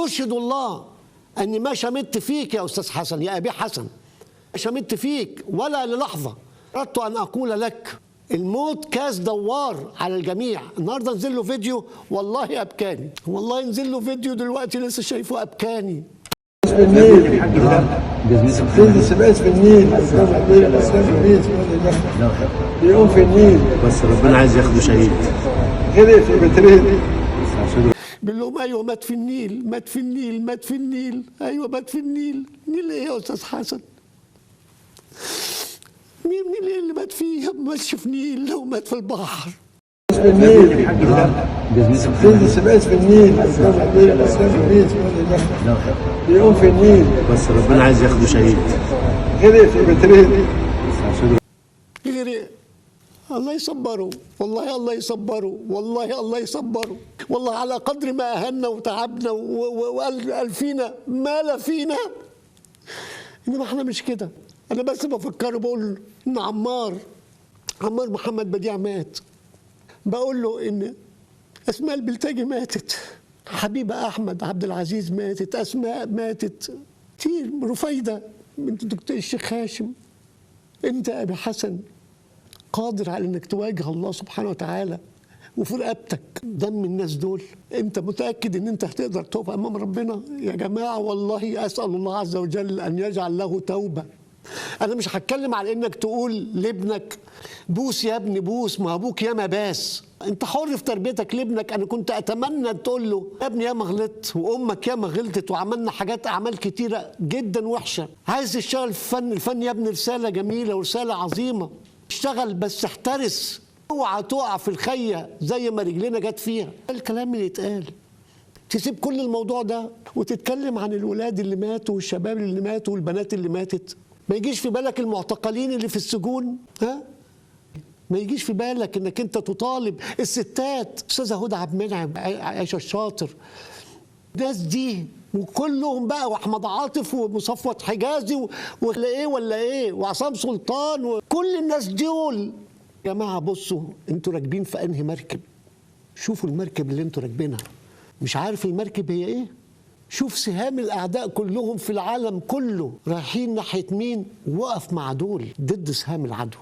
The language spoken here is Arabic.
أشهد الله أني ما شمت فيك يا أستاذ حسن، يا أبي حسن، ما شمت فيك ولا للحظة. أردت أن أقول لك الموت كاس دوار على الجميع. النهارده نزل له فيديو والله أبكاني، والله نزل له فيديو دلوقتي لسه شايفه أبكاني. في النيل سبقت في النيل بيقوم في النيل، بس ربنا عايز ياخده شهيد. غرق في بترين. بيقول لهم ايوه مات في النيل، مات في النيل، مات في النيل، ايوه مات في النيل. نيل ايه يا استاذ حسن؟ مين نيل ايه اللي مات فيه؟ ما ماتش في نيل، لو مات في البحر. في النيل سبقت في النيل بيقوم في النيل، بس ربنا عايز ياخده شهيد. غرق في بترين. غرق. الله يصبره، والله الله يصبره، والله الله يصبره، والله على قدر ما أهنا وتعبنا وقال فينا ما لا فينا، إنما إحنا مش كده. أنا بس بفكره، بقول إن عمار محمد بديع مات، بقول له إن أسماء البلتاجي ماتت، حبيبة أحمد عبد العزيز ماتت، أسماء ماتت كتير، رفيدة بنت الدكتور الشيخ هاشم. أنت يا أبي حسن قادر على انك تواجه الله سبحانه وتعالى وفي رقبتك دم الناس دول. انت متاكد ان انت هتقدر تقف امام ربنا؟ يا جماعه والله اسال الله عز وجل ان يجعل له توبه. انا مش هتكلم على انك تقول لابنك بوس يا ابني بوس، ما ابوك ياما باس، انت حر في تربيتك لابنك. انا كنت اتمنى تقول له يا ابني ياما غلطت وامك ياما غلطت وعملنا اعمال كتيره جدا وحشه، عايز تشتغل في فن، الفن يا ابني رساله جميله ورساله عظيمه، اشتغل بس احترس، اوعى تقع في الخيه زي ما رجلنا جت فيها. الكلام اللي يتقال، تسيب كل الموضوع ده وتتكلم عن الولاد اللي ماتوا والشباب اللي ماتوا والبنات اللي ماتت. ما يجيش في بالك المعتقلين اللي في السجون؟ ها؟ ما يجيش في بالك انك انت تطالب الستات، استاذه هدى عبد المنعم، عائشه الشاطر، الناس دي وكلهم بقى، واحمد عاطف ومصفوت حجازي ولا ايه ولا ايه وعصام سلطان وكل الناس دول. يا جماعه بصوا، انتوا راكبين في انهي مركب؟ شوفوا المركب اللي انتوا راكبينها. مش عارف المركب هي ايه؟ شوف سهام الاعداء كلهم في العالم كله رايحين ناحيه مين، وقف مع دول ضد سهام العدو.